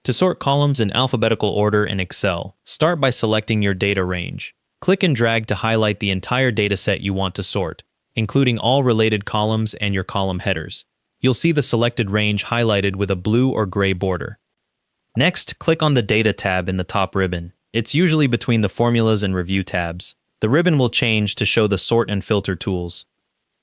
To sort columns in alphabetical order in Excel, start by selecting your data range. Click and drag to highlight the entire dataset you want to sort, including all related columns and your column headers. You'll see the selected range highlighted with a blue or gray border. Next, click on the Data tab in the top ribbon. It's usually between the Formulas and Review tabs. The ribbon will change to show the Sort and Filter tools.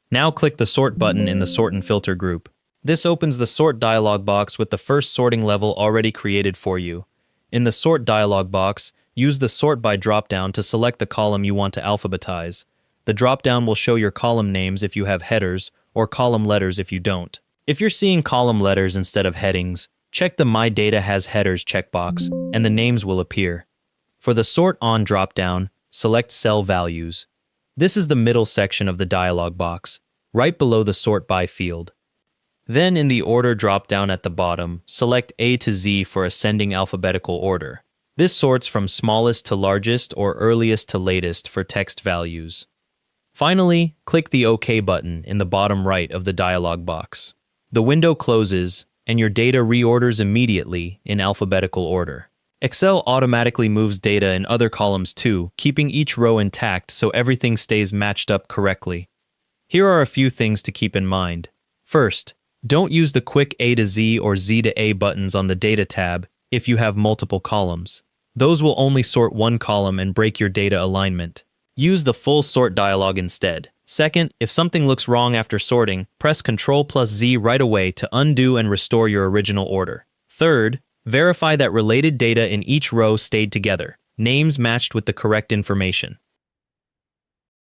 Now click the Sort button in the Sort and Filter group. This opens the Sort dialog box with the first sorting level already created for you. In the Sort dialog box, use the Sort by dropdown to select the column you want to alphabetize. The dropdown will show your column names if you have headers, or column letters if you don't. If you're seeing column letters instead of headings, check the My Data Has Headers checkbox, and the names will appear. For the Sort On dropdown, select Cell Values. This is the middle section of the dialog box, right below the Sort By field. Then in the Order dropdown at the bottom, select A to Z for ascending alphabetical order. This sorts from smallest to largest or earliest to latest for text values. Finally, click the OK button in the bottom right of the dialog box. The window closes, and your data reorders immediately in alphabetical order. Excel automatically moves data in other columns too, keeping each row intact so everything stays matched up correctly. Here are a few things to keep in mind. First, don't use the quick A to Z or Z to A buttons on the Data tab if you have multiple columns. Those will only sort one column and break your data alignment. Use the full sort dialog instead. Second, if something looks wrong after sorting, press Ctrl+Z right away to undo and restore your original order. Third, verify that related data in each row stayed together. Names matched with the correct information.